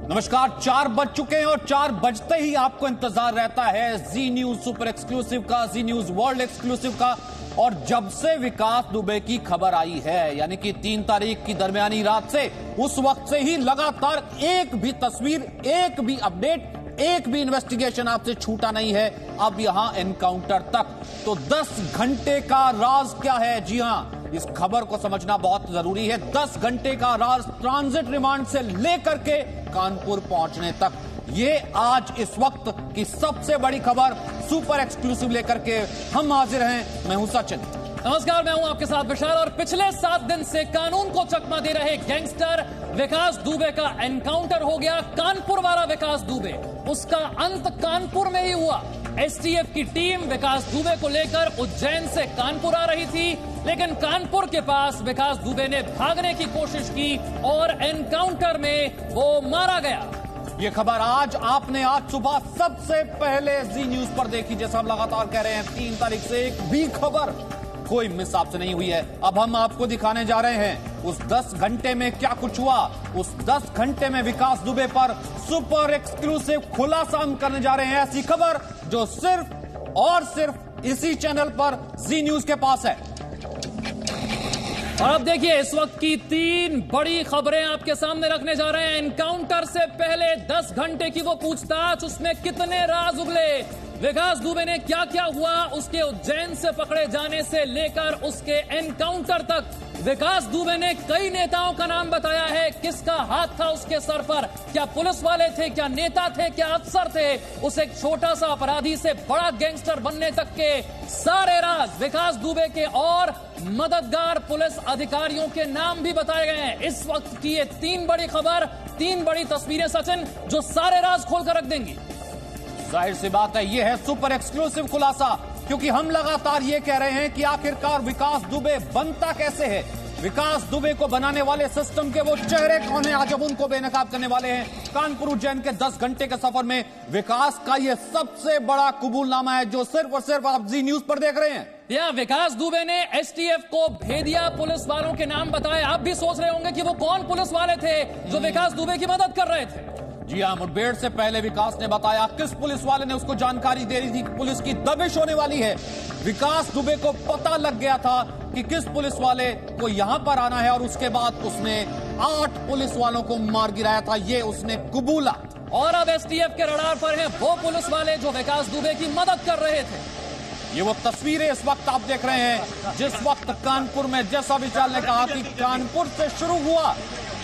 नमस्कार। 4 बज चुके हैं और 4 बजते ही आपको इंतजार रहता है जी न्यूज सुपर एक्सक्लूसिव का, जी न्यूज वर्ल्ड एक्सक्लूसिव का। और जब से विकास दुबे की खबर आई है, यानी कि 3 तारीख की दरमियानी रात से, उस वक्त से ही लगातार एक भी तस्वीर, एक भी अपडेट, एक भी इन्वेस्टिगेशन आपसे छूटा नहीं है। अब यहां एनकाउंटर तक। तो 10 घंटे का राज क्या है? जी हां, इस खबर को समझना बहुत जरूरी है। 10 घंटे का राज ट्रांजिट रिमांड से लेकर के कानपुर पहुंचने तक। ये आज इस वक्त की सबसे बड़ी खबर सुपर एक्सक्लूसिव लेकर के हम हाजिर हैं। मैं हूं सचिन। नमस्कार, मैं हूं आपके साथ विशाल। और पिछले 7 दिन से कानून को चकमा दे रहे गैंगस्टर विकास दुबे का एनकाउंटर हो गया। कानपुर वाला विकास दुबे, उसका अंत कानपुर में ही हुआ। एसटीएफ की टीम विकास दुबे को लेकर उज्जैन से कानपुर आ रही थी, लेकिन कानपुर के पास विकास दुबे ने भागने की कोशिश की और एनकाउंटर में वो मारा गया। ये खबर आज सुबह सबसे पहले जी न्यूज पर देखी। जैसा हम लगातार कह रहे हैं, 3 तारीख से एक भी खबर कोई मिस आपसे नहीं हुई है। अब हम आपको दिखाने जा रहे हैं उस 10 घंटे में क्या कुछ हुआ। उस 10 घंटे में विकास दुबे पर सुपर एक्सक्लूसिव खुलासा हम करने जा रहे हैं। ऐसी खबर जो सिर्फ और सिर्फ इसी चैनल पर जी न्यूज के पास है। और अब देखिए, इस वक्त की 3 बड़ी खबरें आपके सामने रखने जा रहे हैं। एनकाउंटर से पहले 10 घंटे की वो पूछताछ, उसमें कितने राज उगले, विकास दुबे ने क्या क्या हुआ, उसके उज्जैन से पकड़े जाने से लेकर उसके एनकाउंटर तक। विकास दुबे ने कई नेताओं का नाम बताया है, किसका हाथ था उसके सर पर, क्या पुलिस वाले थे, क्या नेता थे, क्या अफसर थे। उस एक छोटा सा अपराधी से बड़ा गैंगस्टर बनने तक के सारे राज विकास दुबे के और मददगार पुलिस अधिकारियों के नाम भी बताए गए हैं। इस वक्त की ये 3 बड़ी खबर, 3 बड़ी तस्वीरें सचिन, जो सारे राज खोलकर रख देंगी। जाहिर सी बात है, ये है सुपर एक्सक्लूसिव खुलासा, क्योंकि हम लगातार ये कह रहे हैं कि आखिरकार विकास दुबे बनता कैसे है। विकास दुबे को बनाने वाले सिस्टम के वो चेहरे कौन है? आज अब उनको बेनकाब करने वाले हैं। कानपुर उज्जैन के 10 घंटे के सफर में विकास का ये सबसे बड़ा कबूलनामा है, जो सिर्फ और सिर्फ आप जी न्यूज पर देख रहे हैं। या विकास दुबे ने एसटीएफ को भेदिया पुलिस वालों के नाम बताए। आप भी सोच रहे होंगे कि वो कौन पुलिस वाले थे जो विकास दुबे की मदद कर रहे थे। जी हां, मुठभेड़ से पहले विकास ने बताया किस पुलिस वाले ने उसको जानकारी दे रही थी कि पुलिस की दबिश होने वाली है। विकास दुबे को पता लग गया था कि किस पुलिस वाले को यहां पर आना है, और उसके बाद उसने 8 पुलिस वालों को मार गिराया था। ये उसने कबूला। और अब एसटीएफ के रडार पर हैं वो पुलिस वाले जो विकास दुबे की मदद कर रहे थे। ये वो तस्वीरें इस वक्त आप देख रहे हैं, जिस वक्त कानपुर में, जैसा विशाल ने कहा कि कानपुर से शुरू हुआ,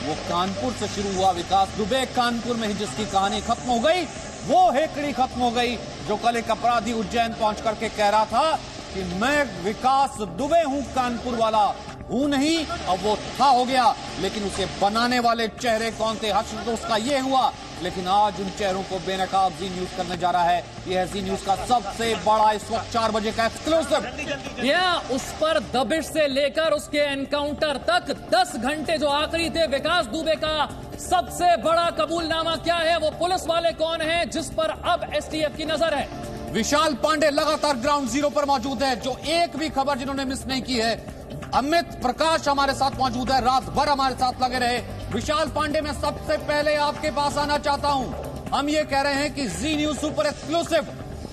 वो कानपुर से शुरू हुआ। विकास दुबे कानपुर में ही जिसकी कहानी खत्म हो गई, वो हेकड़ी खत्म हो गई, जो कल एक अपराधी उज्जैन पहुंच करके कह रहा था कि मैं विकास दुबे हूं, कानपुर वाला हूं नहीं। अब वो था हो गया, लेकिन उसे बनाने वाले चेहरे कौन थे? हश्र तो उसका ये हुआ, लेकिन आज उन चेहरों को बेनकाब जी न्यूज करने जा रहा है। यह है जी न्यूज का सबसे बड़ा इस वक्त 4 बजे का एक्सक्लूसिव। या उस पर दबिश से लेकर उसके एनकाउंटर तक 10 घंटे जो आखिरी थे, विकास दुबे का सबसे बड़ा कबूलनामा क्या है, वो पुलिस वाले कौन है, जिस पर अब एसटीएफ की नजर है। विशाल पांडे लगातार ग्राउंड जीरो पर मौजूद है, जो एक भी खबर जिन्होंने मिस नहीं की है। अमित प्रकाश हमारे साथ मौजूद है, रात भर हमारे साथ लगे रहे। विशाल पांडे, मैं सबसे पहले आपके पास आना चाहता हूं। हम ये कह रहे हैं कि जी न्यूज सुपर एक्सक्लूसिव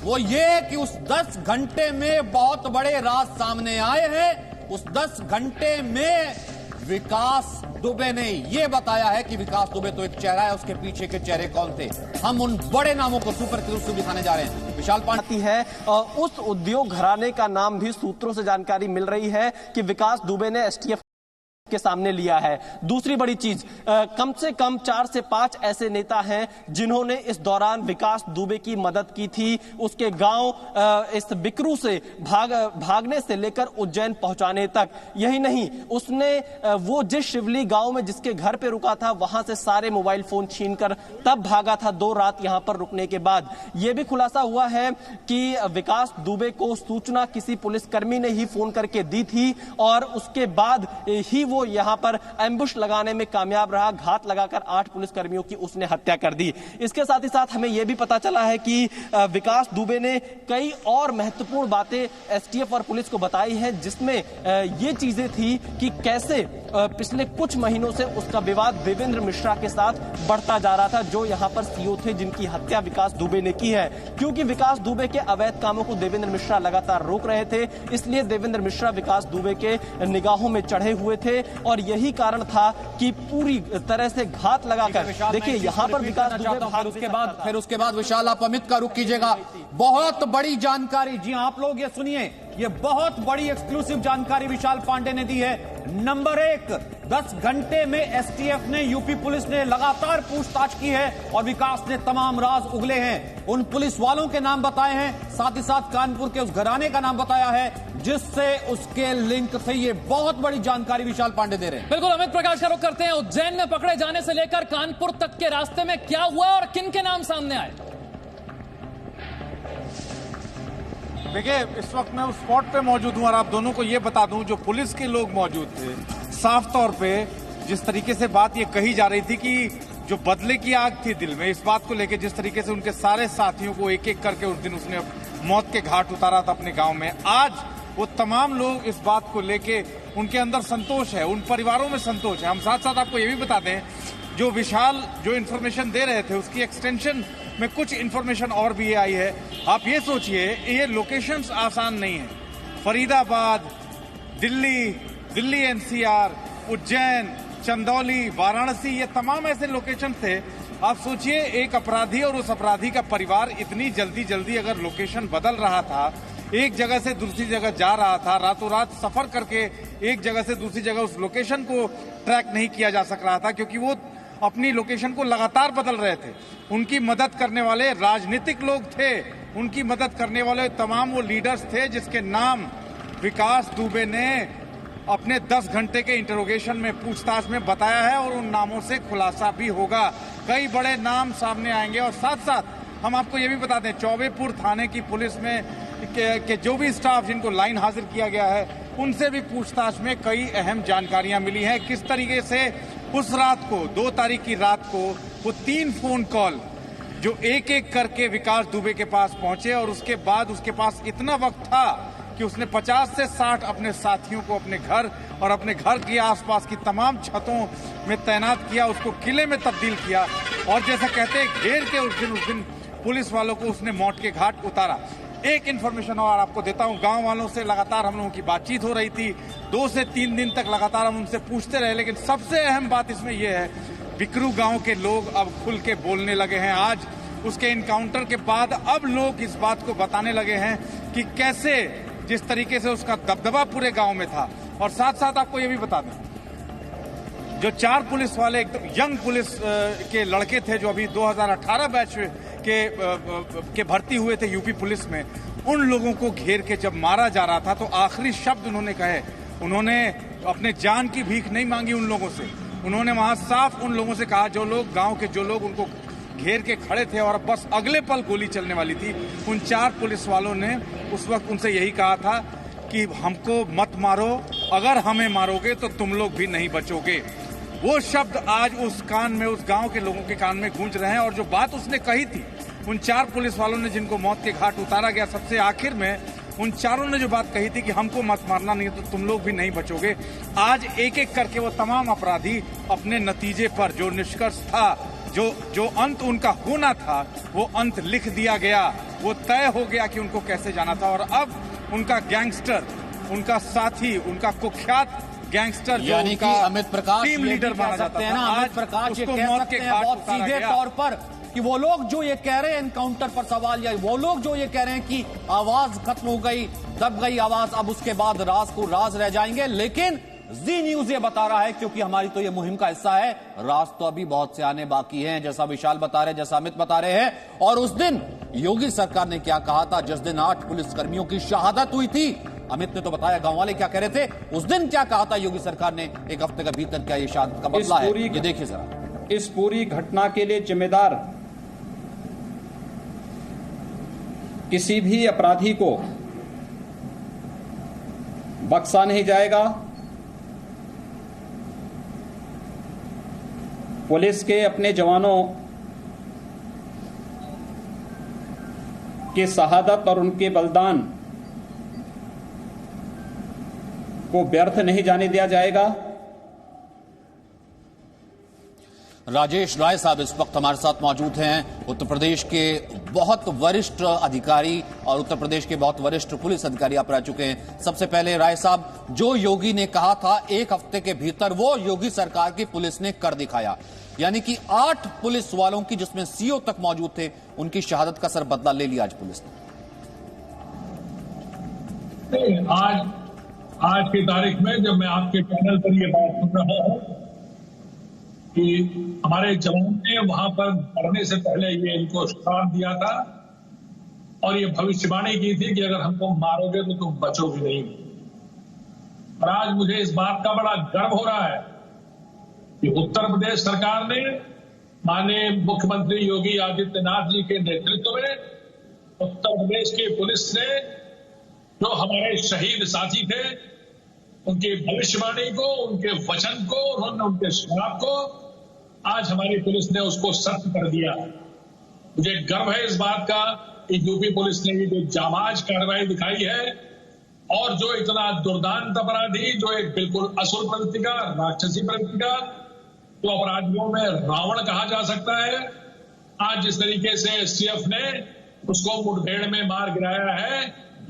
वो ये कि उस 10 घंटे में बहुत बड़े राज सामने आए हैं। उस 10 घंटे में विकास दुबे ने ये बताया है कि विकास दुबे तो एक चेहरा है, उसके पीछे के चेहरे कौन थे। हम उन बड़े नामों को सुपर एक्सक्लूसिव दिखाने जा रहे हैं। विशाल पांडे है, उस उद्योग घराने का नाम भी सूत्रों से जानकारी मिल रही है कि विकास दुबे ने एसटीएफ के सामने लिया है। दूसरी बड़ी चीज, कम से कम 4 से 5 ऐसे नेता हैं जिन्होंने इस दौरान विकास दुबे की मदद की थी, उसके गांव इस बिकरू से भागने से लेकर उज्जैन पहुंचाने तक। यही नहीं, उसने वो जिस शिवली गांव में जिसके घर पे रुका था, वहां से सारे मोबाइल फोन छीनकर तब भागा था 2 रात यहां पर रुकने के बाद। यह भी खुलासा हुआ है कि विकास दुबे को सूचना किसी पुलिसकर्मी ने ही फोन करके दी थी, और उसके बाद ही वो यहां पर एम्बुश लगाने में कामयाब रहा। घात लगाकर 8 पुलिसकर्मियों की उसने हत्या कर दी। इसके साथ ही साथ हमें यह भी पता चला है कि विकास दुबे ने कई और महत्वपूर्ण बातें एसटीएफ और पुलिस को बताई हैं, जिसमें ये चीजें थी कि कैसे पिछले कुछ महीनों से उसका विवाद देवेंद्र मिश्रा के साथ बढ़ता जा रहा था, जो यहाँ पर सीओ थे जिनकी हत्या विकास दुबे ने की है। क्योंकि विकास दुबे के अवैध कामों को देवेंद्र मिश्रा लगातार रोक रहे थे, इसलिए देवेंद्र मिश्रा विकास दुबे के निगाहों में चढ़े हुए थे और यही कारण था कि पूरी तरह से घात लगाकर देखिए यहाँ पर विकास दुबे फिर उसके बाद विशाल आप अमित का रुख कीजिएगा। बहुत बड़ी जानकारी, जी आप लोग ये सुनिए, ये बहुत बड़ी एक्सक्लूसिव जानकारी विशाल पांडे ने दी है। नंबर 1, 10 घंटे में एसटीएफ ने, यूपी पुलिस ने लगातार पूछताछ की है और विकास ने तमाम राज उगले हैं। उन पुलिस वालों के नाम बताए हैं, साथ ही साथ कानपुर के उस घराने का नाम बताया है जिससे उसके लिंक थे। ये बहुत बड़ी जानकारी विशाल पांडे दे रहे हैं। बिल्कुल, अमित प्रकाश का रुख करते हैं। उज्जैन में पकड़े जाने से लेकर कानपुर तक के रास्ते में क्या हुआ और किन के नाम सामने आए? देखिए, इस वक्त मैं उस स्पॉट पे मौजूद हूं और आप दोनों को ये बता दूं, जो पुलिस के लोग मौजूद थे, साफ तौर पे जिस तरीके से बात ये कही जा रही थी कि जो बदले की आग थी दिल में, इस बात को लेकर जिस तरीके से उनके सारे साथियों को एक एक करके उस दिन उसने मौत के घाट उतारा था अपने गांव में, आज वो तमाम लोग इस बात को लेके उनके अंदर संतोष है, उन परिवारों में संतोष है। हम साथ साथ आपको ये भी बता दें, जो विशाल जो इन्फॉर्मेशन दे रहे थे उसकी एक्सटेंशन में कुछ इन्फॉर्मेशन और भी आई है। आप ये सोचिए, ये लोकेशंस आसान नहीं है। फरीदाबाद, दिल्ली एनसीआर, उज्जैन, चंदौली, वाराणसी, ये तमाम ऐसे लोकेशन थे। आप सोचिए, एक अपराधी और उस अपराधी का परिवार इतनी जल्दी अगर लोकेशन बदल रहा था, एक जगह से दूसरी जगह जा रहा था, रातों रात सफर करके एक जगह से दूसरी जगह उस लोकेशन को ट्रैक नहीं किया जा सक रहा था क्योंकि वो अपनी लोकेशन को लगातार बदल रहे थे। उनकी मदद करने वाले राजनीतिक लोग थे, उनकी मदद करने वाले तमाम वो लीडर्स थे जिसके नाम विकास दुबे ने अपने 10 घंटे के इंटरोगेशन में, पूछताछ में बताया है और उन नामों से खुलासा भी होगा। कई बड़े नाम सामने आएंगे और साथ साथ हम आपको ये भी बता दें, चौबेपुर थाने की पुलिस में के जो भी स्टाफ जिनको लाइन हाजिर किया गया है, उनसे भी पूछताछ में कई अहम जानकारियां मिली हैं। किस तरीके से उस रात को, 2 तारीख की रात को, वो 3 फोन कॉल जो एक एक करके विकास दुबे के पास पहुंचे और उसके बाद उसके पास इतना वक्त था कि उसने 50 से 60 अपने साथियों को अपने घर और अपने घर के आसपास की तमाम छतों में तैनात किया, उसको किले में तब्दील किया और जैसा कहते हैं घेर के उस दिन पुलिस वालों को उसने मौत के घाट उतारा। एक इन्फॉर्मेशन और आपको देता हूं, गांव वालों से लगातार हम लोगों की बातचीत हो रही थी, 2 से 3 दिन तक लगातार हम उनसे पूछते रहे, लेकिन सबसे अहम बात इसमें यह है, बिकरू गांव के लोग अब खुल के बोलने लगे हैं। आज उसके इनकाउंटर के बाद अब लोग इस बात को बताने लगे हैं कि कैसे, जिस तरीके से उसका दबदबा पूरे गांव में था। और साथ साथ आपको ये भी बता दें, जो 4 पुलिस वाले एकदम यंग पुलिस के लड़के थे जो अभी 2018 बैच के भर्ती हुए थे यूपी पुलिस में, उन लोगों को घेर के जब मारा जा रहा था तो आखिरी शब्द उन्होंने कहे, उन्होंने अपने जान की भीख नहीं मांगी उन लोगों से, उन्होंने वहां साफ उन लोगों से कहा, जो लोग गांव के जो लोग उनको घेर के खड़े थे और बस अगले पल गोली चलने वाली थी, उन 4 पुलिस वालों ने उस वक्त उनसे यही कहा था कि हमको मत मारो, अगर हमें मारोगे तो तुम लोग भी नहीं बचोगे। वो शब्द आज उस कान में, उस गांव के लोगों के कान में गूंज रहे हैं। और जो बात उसने कही थी, उन 4 पुलिस वालों ने जिनको मौत के घाट उतारा गया, सबसे आखिर में उन चारों ने जो बात कही थी कि हमको मत मारना, नहीं तो तुम लोग भी नहीं बचोगे, आज एक एक करके वो तमाम अपराधी अपने नतीजे पर, जो निष्कर्ष था, जो अंत उनका होना था, वो अंत लिख दिया गया, वो तय हो गया कि उनको कैसे जाना था। और अब उनका गैंगस्टर, उनका साथी, उनका कुख्यात गैंगस्टर, जो यानी कि अमित प्रकाश टीम लीडर माना जाता है ना, अमित प्रकाश ये कह सकते हैं बहुत सीधे तौर पर कि वो लोग जो ये कह रहे हैं एनकाउंटर पर सवाल, या वो लोग जो ये कह रहे हैं कि आवाज खत्म हो गई, दब गई आवाज, अब उसके बाद राज को राज रह जाएंगे। लेकिन जी न्यूज ये बता रहा है, क्योंकि हमारी तो ये मुहिम का हिस्सा है, राज तो अभी बहुत से आने बाकी हैं, जैसा विशाल बता रहे, जैसा अमित बता रहे हैं। और उस दिन योगी सरकार ने क्या कहा था, जिस दिन 8 पुलिसकर्मियों की शहादत हुई थी, अमित ने तो बताया गांव वाले क्या कह रहे थे, उस दिन क्या कहा था योगी सरकार ने, एक हफ्ते के भीतर क्या ये शहादत का बदला है, ये देखिए जरा। इस पूरी घटना के लिए जिम्मेदार किसी भी अपराधी को बख्शा नहीं जाएगा। पुलिस के अपने जवानों के शहादत और उनके बलिदान को व्यर्थ नहीं जाने दिया जाएगा। राजेश राय साहब इस वक्त हमारे साथ मौजूद हैं, उत्तर प्रदेश के बहुत वरिष्ठ अधिकारी और उत्तर प्रदेश के बहुत वरिष्ठ पुलिस अधिकारी आप रह चुके हैं। सबसे पहले राय साहब, जो योगी ने कहा था 1 हफ्ते के भीतर, वो योगी सरकार की पुलिस ने कर दिखाया। यानी कि 8 पुलिस वालों की, जिसमें सीओ तक मौजूद थे, उनकी शहादत का सर बदला ले लिया आज पुलिस ने। आज की तारीख में जब मैं आपके पैनल पर यह बात सुन रहा हूं कि हमारे जवान ने वहां पर मरने से पहले ये इनको श्राप दिया था और ये भविष्यवाणी की थी कि अगर हमको मारोगे तो तुम बचोगे नहीं। और आज मुझे इस बात का बड़ा गर्व हो रहा है कि उत्तर प्रदेश सरकार ने माननीय मुख्यमंत्री योगी आदित्यनाथ जी के नेतृत्व में उत्तर प्रदेश की पुलिस ने जो हमारे शहीद साथी थे, उनकी भविष्यवाणी को, उनके वचन को, उनके श्राप को आज हमारी पुलिस ने उसको सत्य कर दिया। मुझे गर्व है इस बात का कि यूपी पुलिस ने ये जो जाबाज कार्रवाई दिखाई है और जो इतना दुर्दांत अपराधी, जो एक बिल्कुल असुर प्रवृत्ति का, राक्षसी प्रवृत्ति का, तो अपराधियों में रावण कहा जा सकता है, आज जिस तरीके से एसटीएफ ने उसको मुठभेड़ में मार गिराया है,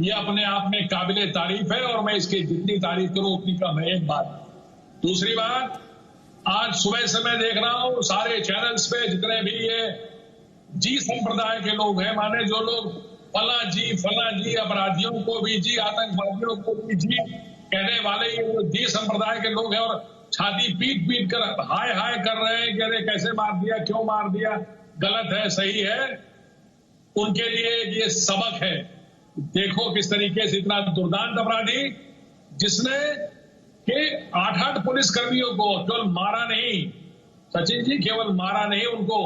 ये अपने आप में काबिले तारीफ है और मैं इसकी जितनी तारीफ करूं उतनी कम है। एक बात। दूसरी बात, आज सुबह से मैं देख रहा हूं सारे चैनल्स पे जितने भी ये जी संप्रदाय के लोग हैं, माने जो लोग फला जी अपराधियों को भी जी, आतंकवादियों को भी जी कहने वाले ये जो जी संप्रदाय के लोग हैं और छाती पीट कर हाय हाय कर रहे हैं कि अरे कैसे मार दिया, क्यों मार दिया, गलत है, सही है, उनके लिए ये सबक है। देखो किस तरीके से इतना दुर्दांत अपराधी, जिसने कि 8 पुलिस कर्मियों को केवल मारा नहीं, सचिन जी, केवल मारा नहीं, उनको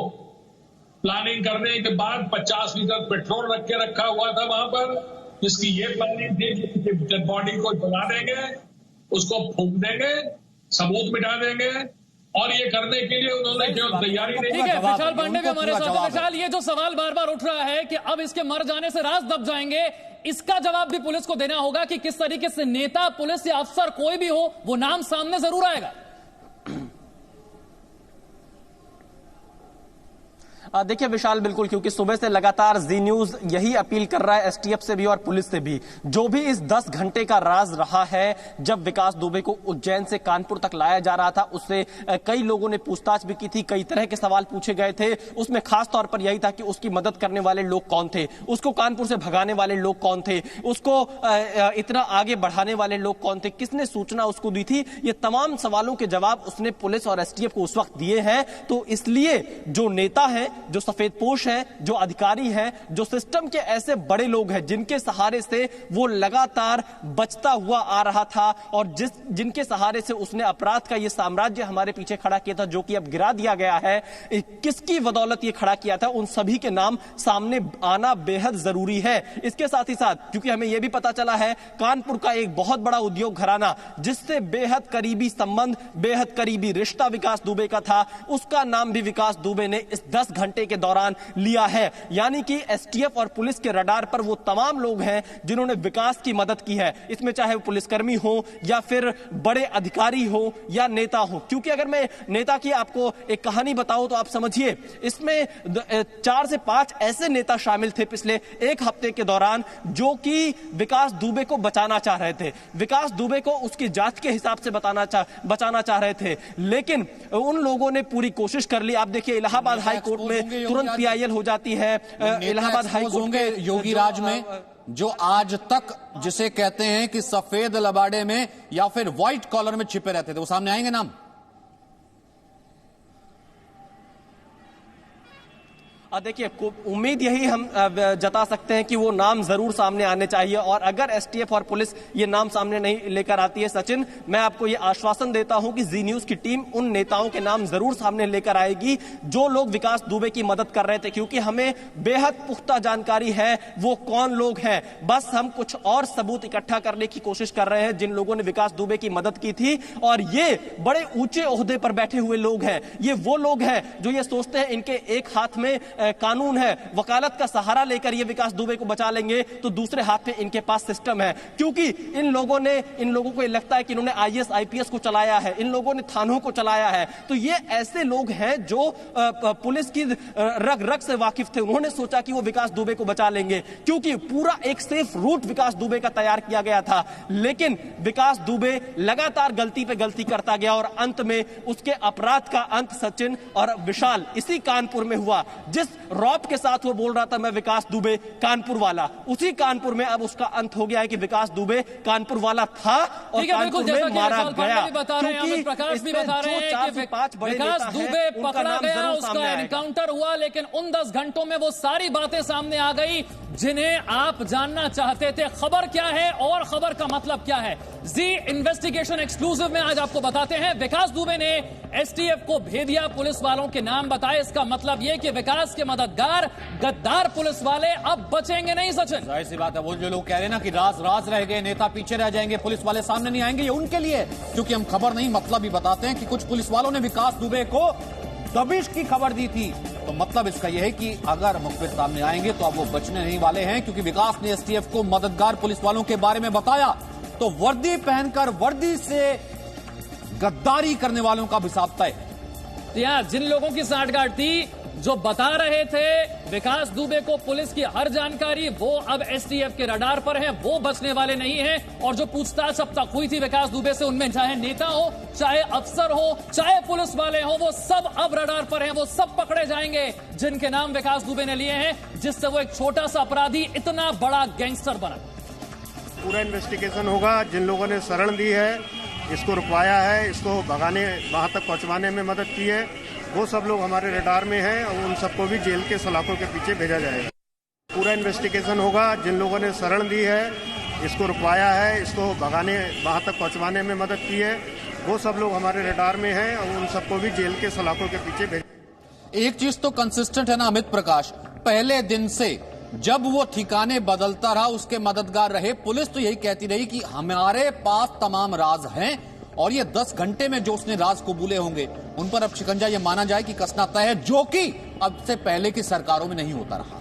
प्लानिंग करने के बाद 50 लीटर पेट्रोल रख के रखा हुआ था वहां पर, जिसकी ये प्लानिंग थी कि डेड बॉडी को जला देंगे, उसको फूंक देंगे, सबूत मिटा देंगे, और ये करने के लिए उन्होंने केवल तैयारी नहीं। ठीक है, विशाल पांडे भी हमारे साथ हैं। विशाल, ये जो सवाल बार बार उठ रहा है कि अब इसके मर जाने से राज दब जाएंगे, इसका जवाब भी पुलिस को देना होगा कि किस तरीके से नेता, पुलिस या अफसर कोई भी हो, वो नाम सामने जरूर आएगा। देखिए विशाल, बिल्कुल, क्योंकि सुबह से लगातार जी न्यूज यही अपील कर रहा है एसटीएफ से भी और पुलिस से भी। जो भी इस 10 घंटे का राज रहा है, जब विकास दुबे को उज्जैन से कानपुर तक लाया जा रहा था, उससे कई लोगों ने पूछताछ भी की थी, कई तरह के सवाल पूछे गए थे। उसमें खास तौर पर यही था कि उसकी मदद करने वाले लोग कौन थे, उसको कानपुर से भगाने वाले लोग कौन थे, उसको इतना आगे बढ़ाने वाले लोग कौन थे, किसने सूचना उसको दी थी। ये तमाम सवालों के जवाब उसने पुलिस और एसटीएफ को उस वक्त दिए हैं। तो इसलिए जो नेता है, जो सफेद पोश है, जो अधिकारी है, जो सिस्टम के ऐसे बड़े लोग हैं जिनके सहारे से वो लगातार बचता हुआ आ रहा था और जिनके सहारे से उसने अपराध का ये साम्राज्य हमारे पीछे खड़ा किया था, जो कि अब गिरा दिया गया है, किसकी बदौलत ये खड़ा किया था, उन सभी के नाम सामने आना बेहद जरूरी है। इसके साथ ही साथ, क्योंकि हमें यह भी पता चला है, कानपुर का एक बहुत बड़ा उद्योग घराना जिससे बेहद करीबी संबंध, बेहद करीबी रिश्ता विकास दुबे का था, उसका नाम भी विकास दुबे ने इस 10 घंटे के दौरान लिया है। यानी कि एसटीएफ और पुलिस के रडार पर वो तमाम लोग हैं जिन्होंने विकास की मदद की है, इसमें चाहे वो पुलिसकर्मी हो या फिर बड़े अधिकारी हो या नेता हो। क्योंकि अगर मैं नेता की आपको एक कहानी बताऊं तो आप समझिए, इसमें 4 से 5 ऐसे नेता शामिल थे पिछले 1 हफ्ते के दौरान जो कि विकास दुबे को बचाना चाह रहे थे, विकास दुबे को उसकी जात के हिसाब से बचाना चाह रहे थे, लेकिन उन लोगों ने पूरी कोशिश कर ली। आप देखिए, इलाहाबाद हाई कोर्ट में तुरंत पीआईएल हो जाती है। इलाहाबाद हाई कोर्ट के योगी राज में जो आज तक जिसे कहते हैं कि सफेद लबाड़े में या फिर व्हाइट कॉलर में छिपे रहते थे, वो सामने आएंगे नाम? देखिए, उम्मीद यही हम जता सकते हैं कि वो नाम जरूर सामने आने चाहिए। और अगर एसटीएफ और पुलिस ये नाम सामने नहीं लेकर आती है, सचिन, मैं आपको ये आश्वासन देता हूं कि जी न्यूज की टीम उन नेताओं के नाम जरूर सामने लेकर आएगी जो लोग विकास दुबे की मदद कर रहे थे। क्योंकि हमें बेहद पुख्ता जानकारी है वो कौन लोग हैं। बस हम कुछ और सबूत इकट्ठा करने की कोशिश कर रहे हैं जिन लोगों ने विकास दुबे की मदद की थी। और ये बड़े ऊंचे ओहदे पर बैठे हुए लोग हैं, ये वो लोग हैं जो ये सोचते हैं इनके एक हाथ में कानून है, वकालत का सहारा लेकर ये विकास दुबे को बचा लेंगे, तो दूसरे हाथ पे इनके पास सिस्टम है। क्योंकि इन लोगों को लगता है कि इन्होंने आईएएस आईपीएस को चलाया है, इन लोगों ने थानों को चलाया है, तो ये ऐसे लोग हैं जो पुलिस की रग रग से वाकिफ थे। उन्होंने सोचा कि वो विकास दुबे को बचा लेंगे, क्योंकि पूरा एक सेफ रूट विकास दुबे का तैयार किया गया था। लेकिन विकास दुबे लगातार गलती पे गलती करता गया और अंत में उसके अपराध का अंत सचिन और विशाल इसी कानपुर में हुआ। जिस रौब के साथ वो बोल रहा था मैं विकास दुबे कानपुर वाला, उसी कानपुर में अब उसका अंत हो गया है कि विकास दुबे कानपुर वाला था और कानपुर में मारा गया। क्योंकि प्रकाश भी बता रहे हैं कि 5 बड़े विकास दुबे पकड़ा गया, उसका सामने एनकाउंटर हुआ, लेकिन उन 10 घंटों में वो सारी बातें सामने आ गई जिन्हें आप जानना चाहते थे। खबर क्या है और खबर का मतलब क्या है, जी इन्वेस्टिगेशन एक्सक्लूसिव में आज आपको बताते हैं। विकास दुबे ने एसटीएफ को भेदिया पुलिस वालों के नाम बताए। इसका मतलब यह कि विकास के मददगार गद्दार पुलिस वाले अब बचेंगे नहीं। सचिन, जाहिर सी बात है, वो जो लोग कह रहे हैं ना कि राज राज रह गए, नेता पीछे रह जाएंगे, पुलिस वाले सामने नहीं आएंगे, ये उनके लिए, क्योंकि हम खबर नहीं मतलब ही बताते हैं कि कुछ पुलिस वालों ने विकास दुबे को दबिश की खबर दी थी। तो मतलब इसका यह है कि अगर मुखबिर सामने आएंगे तो अब वो बचने नहीं वाले हैं, क्योंकि विकास ने एसटीएफ को मददगार पुलिस वालों के बारे में बताया तो वर्दी पहनकर वर्दी से गद्दारी करने वालों का हिसाब तय। जिन लोगों की साठगांठ थी, जो बता रहे थे विकास दुबे को पुलिस की हर जानकारी, वो अब एसटीएफ के रडार पर हैं, वो बचने वाले नहीं हैं। और जो पूछताछ अब तक हुई थी विकास दुबे से, उनमें चाहे नेता हो, चाहे अफसर हो, चाहे पुलिस वाले हो, वो सब अब रडार पर हैं, वो सब पकड़े जाएंगे जिनके नाम विकास दुबे ने लिए हैं, जिससे वो एक छोटा सा अपराधी इतना बड़ा गैंगस्टर बना। पूरा इन्वेस्टिगेशन होगा। जिन लोगों ने शरण दी है, इसको रुकवाया है, इसको भगाने वहां तक पहुंचवाने में मदद की है, वो सब लोग हमारे रडार में हैं और उन सबको भी जेल के सलाखों के पीछे भेजा जाएगा। पूरा इन्वेस्टिगेशन होगा। जिन लोगों ने शरण दी है, इसको रुकवाया है, इसको भगाने वहां तक पहुंचवाने में मदद की है, वो सब लोग हमारे रडार में हैं और उन सबको भी जेल के सलाखों के पीछे भेजा। एक चीज तो कंसिस्टेंट है ना अमित प्रकाश, पहले दिन से जब वो ठिकाने बदलता रहा उसके मददगार रहे। पुलिस तो यही कहती रही कि हमारे पास तमाम राज हैं और ये 10 घंटे में जो उसने राज कबूले होंगे उन पर अब शिकंजा ये माना जाए कि कसना तय है, जो कि अब से पहले की सरकारों में नहीं होता रहा।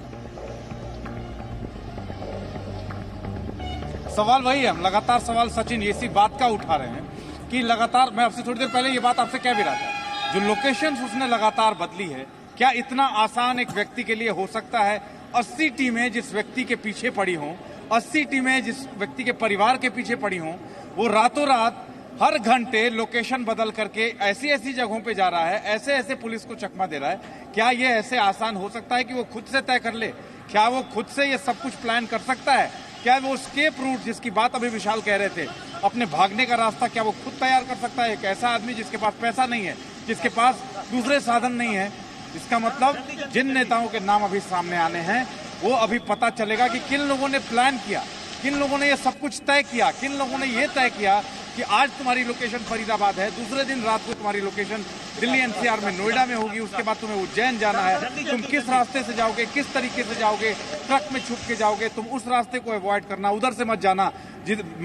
सवाल वही है, हम लगातार सवाल सचिन इसी बात का उठा रहे हैं कि लगातार, मैं आपसे थोड़ी देर पहले ये बात आपसे कह भी रहा था, जो लोकेशंस उसने लगातार बदली है, क्या इतना आसान एक व्यक्ति के लिए हो सकता है? 80 टीमें जिस व्यक्ति के पीछे पड़ी हों, 80 टीमें जिस व्यक्ति के परिवार के पीछे पड़ी हों, वो रातों रात हर घंटे लोकेशन बदल करके ऐसी ऐसी जगहों पे जा रहा है, ऐसे ऐसे पुलिस को चकमा दे रहा है। क्या ये ऐसे आसान हो सकता है कि वो खुद से तय कर ले? क्या वो खुद से ये सब कुछ प्लान कर सकता है? क्या वो स्केप रूट जिसकी बात अभी विशाल कह रहे थे, अपने भागने का रास्ता, क्या वो खुद तैयार कर सकता है? एक ऐसा आदमी जिसके पास पैसा नहीं है, जिसके पास दूसरे साधन नहीं है। इसका मतलब जिन नेताओं के नाम अभी सामने आने हैं, वो अभी पता चलेगा कि किन लोगों ने प्लान किया, किन लोगों ने ये सब कुछ तय किया, किन लोगों ने ये तय किया कि आज तुम्हारी लोकेशन फरीदाबाद है, दूसरे दिन रात को तुम्हारी लोकेशन दिल्ली एनसीआर में नोएडा में होगी, उसके बाद तुम्हें उज्जैन जाना है, तुम किस रास्ते से जाओगे, किस तरीके से जाओगे, ट्रक में छुप के जाओगे, तुम उस रास्ते को अवॉइड करना, उधर से मत जाना,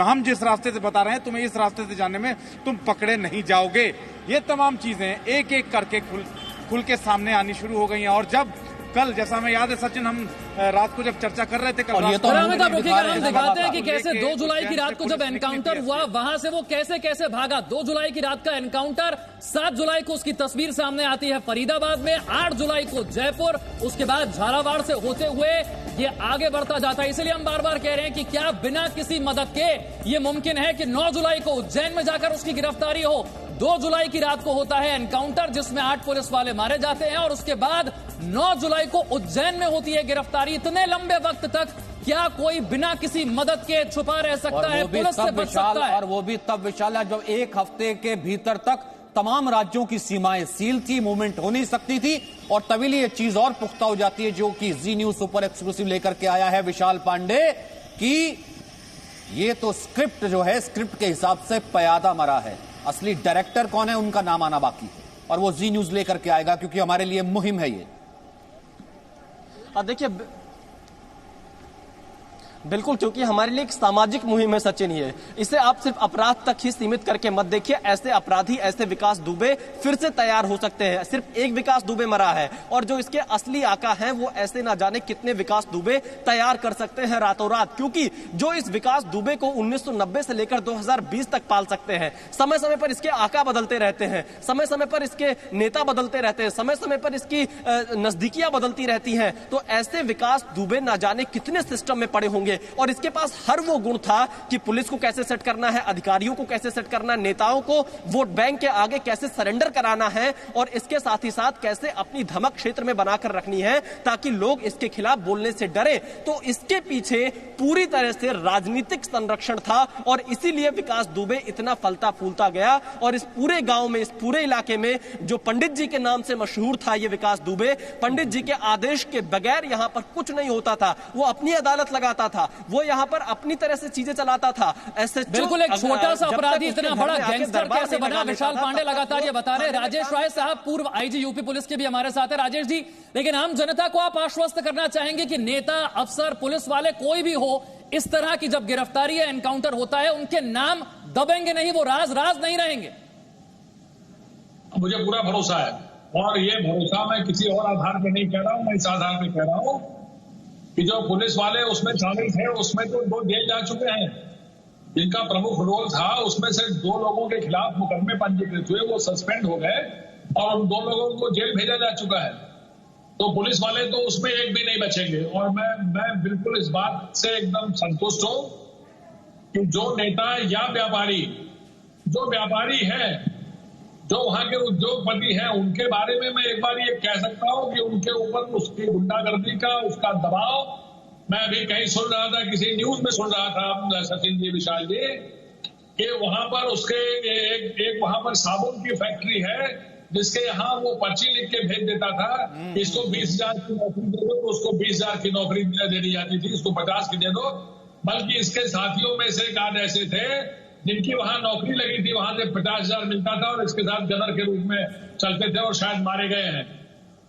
हम जिस रास्ते से बता रहे हैं तुम्हें इस रास्ते से जाने में तुम पकड़े नहीं जाओगे। ये तमाम चीजें एक एक करके खुल के सामने आनी शुरू हो गई हैं। और जब कल, जैसा हमें याद है सचिन, हम रात को जब चर्चा कर रहे थे कल, हम दिखाते हैं कि कैसे 2 जुलाई की रात को जब एनकाउंटर हुआ, वहां से वो कैसे कैसे भागा। 2 जुलाई की रात का एनकाउंटर, 7 जुलाई को उसकी तस्वीर सामने आती है फरीदाबाद में, 8 जुलाई को जयपुर, उसके बाद झालावाड़ से होते हुए ये आगे बढ़ता जाता है। इसलिए हम बार बार कह रहे हैं कि क्या बिना किसी मदद के ये मुमकिन है कि 9 जुलाई को उज्जैन में जाकर उसकी गिरफ्तारी हो? 2 जुलाई की रात को होता है एनकाउंटर जिसमें 8 पुलिस वाले मारे जाते हैं और उसके बाद 9 जुलाई को उज्जैन में होती है गिरफ्तारी। इतने लंबे वक्त तक क्या कोई बिना किसी मदद के छुपा रह सकता है? पुलिस से बच सकता है? और वो भी तब विशाल है जब एक हफ्ते के भीतर तक तमाम राज्यों की सीमाएं सील थी, मूवमेंट हो नहीं सकती थी, और तभी ये चीज और पुख्ता हो जाती है, जो कि जी न्यूज सुपर एक्सक्लूसिव लेकर के आया है विशाल पांडे, कि ये तो स्क्रिप्ट जो है, स्क्रिप्ट के हिसाब से प्यादा मरा है। असली डायरेक्टर कौन है उनका नाम आना बाकी है, और वो जी न्यूज लेकर के आएगा, क्योंकि हमारे लिए मुहिम है ये। देखिए बिल्कुल, क्योंकि हमारे लिए एक सामाजिक मुहिम है सचिन। ये इसे आप सिर्फ अपराध तक ही सीमित करके मत देखिए। ऐसे अपराधी, ऐसे विकास दुबे फिर से तैयार हो सकते हैं। सिर्फ एक विकास दुबे मरा है और जो इसके असली आका हैं वो ऐसे ना जाने कितने विकास दुबे तैयार कर सकते हैं रातों रात, क्योंकि जो इस विकास दुबे को 1990 से लेकर 2020 तक पाल सकते हैं, समय समय पर इसके आका बदलते रहते हैं, समय समय पर इसके नेता बदलते रहते हैं, समय समय पर इसकी नजदीकियां बदलती रहती हैं, तो ऐसे विकास दुबे ना जाने कितने सिस्टम में पड़े होंगे। और इसके पास हर वो गुण था कि पुलिस को कैसे सेट करना है, अधिकारियों को कैसे सेट करना है, नेताओं को वोट बैंक के आगे कैसे सरेंडर कराना है, और इसके साथ ही साथ कैसे अपनी धमक क्षेत्र में बनाकर रखनी है ताकि लोग इसके खिलाफ बोलने से डरे। तो इसके पीछे पूरी तरह से राजनीतिक संरक्षण था और इसीलिए विकास दुबे इतना फलता फूलता गया। और इस पूरे गांव में, इस पूरे इलाके में जो पंडित जी के नाम से मशहूर था ये विकास दुबे, पंडित जी के आदेश के बगैर यहां पर कुछ नहीं होता था। वो अपनी अदालत लगाता था, वो यहां पर अपनी तरह से चीजें चलाता था। ऐसे बिल्कुल, एक छोटा सा अपराधी इतना बड़ा गैंगस्टर कैसे बना? विशाल पांडे लगातार ये बता रहे। राजेश राय साहब, पूर्व आईजी यूपी पुलिस के भी हमारे साथ है। राजेश जी, लेकिन आम जनता को आप आश्वस्त करना चाहेंगे कि नेता, अफसर, पुलिस वाले कोई भी हो, इस तरह की जब गिरफ्तारी या एनकाउंटर होता है उनके नाम दबेंगे नहीं, वो राज राज नहीं रहेंगे? मुझे पूरा भरोसा है, और ये भरोसा मैं किसी और आधार पे नहीं कह रहा हूं, मैं इस आधार पे कह रहा हूं कि जो पुलिस वाले उसमें शामिल थे उसमें तो 2 जेल जा चुके हैं। जिनका प्रमुख रोल था उसमें से 2 लोगों के खिलाफ मुकदमे पंजीकृत हुए, वो सस्पेंड हो गए और उन 2 लोगों को जेल भेजा जा चुका है। तो पुलिस वाले तो उसमें एक भी नहीं बचेंगे। और मैं बिल्कुल इस बात से एकदम संतुष्ट हूं कि जो नेता या व्यापारी है, जो वहां के उद्योगपति हैं, उनके बारे में मैं एक बार ये कह सकता हूं कि उनके ऊपर उसकी गुंडागर्दी का, उसका दबाव, मैं अभी कहीं सुन रहा था, किसी न्यूज में सुन रहा था सचिन जी, विशाल जी, कि वहां पर उसके एक वहां पर साबुन की फैक्ट्री है जिसके यहाँ वो पर्ची लिख के भेज देता था, इसको 20,000 की नौकरी दे दो, तो उसको 20,000 की नौकरी दे दी जाती थी, इसको 50 की दे दो। बल्कि इसके साथियों में से एक आध ऐसे थे जिनकी वहां नौकरी लगी थी, वहां से 50,000 मिलता था और इसके साथ गनर के रूप में चलते थे और शायद मारे गए हैं।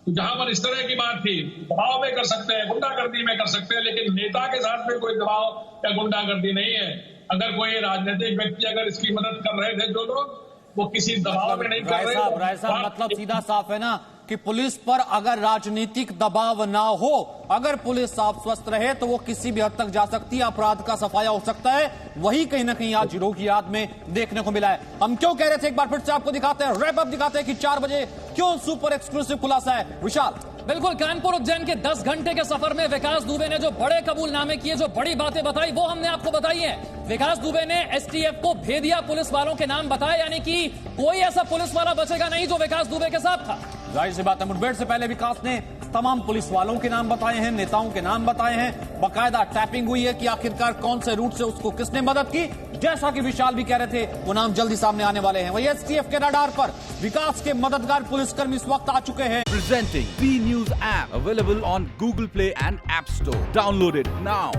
तो जहां पर इस तरह की बात थी, दबाव में कर सकते हैं, गुंडागर्दी में कर सकते हैं, लेकिन नेता के साथ में कोई दबाव या गुंडागर्दी नहीं है। अगर कोई राजनीतिक व्यक्ति अगर इसकी मदद कर रहे थे, जो लोग, वो किसी दबाव में नहीं कर रहे। राय साहब, मतलब सीधा साफ है ना कि पुलिस पर अगर राजनीतिक दबाव ना हो, अगर पुलिस साफ स्वस्थ रहे तो वो किसी भी हद तक जा सकती है, अपराध का सफाया हो सकता है। वही कहीं ना कहीं आज गिरोह की याद में देखने को मिला है। हम क्यों कह रहे थे, एक बार फिर से आपको दिखाते हैं, रैप अप दिखाते हैं कि 4 बजे क्यों सुपर एक्सक्लूसिव खुलासा है। विशाल, बिल्कुल, कानपुर उज्जैन के 10 घंटे के सफर में विकास दुबे ने जो बड़े कबूलनामे किए, जो बड़ी बातें बताई, वो हमने आपको बताई हैं। विकास दुबे ने एसटीएफ को भेदिया पुलिस वालों के नाम बताए, यानी कि कोई ऐसा पुलिस वाला बचेगा नहीं जो विकास दुबे के साथ था। जाहिर सी बात है, मुठभेड़ से पहले विकास ने तमाम पुलिस वालों के नाम बताए हैं, नेताओं के नाम बताए हैं, बाकायदा टैपिंग हुई है कि आखिरकार कौन से रूट से उसको किसने मदद की। जैसा कि विशाल भी कह रहे थे, वो नाम जल्दी सामने आने वाले हैं। वही एसटीएफ के रडार पर विकास के मददगार पुलिसकर्मी इस वक्त आ चुके हैं। Presenting B News app available on Google Play and App Store. Download it now.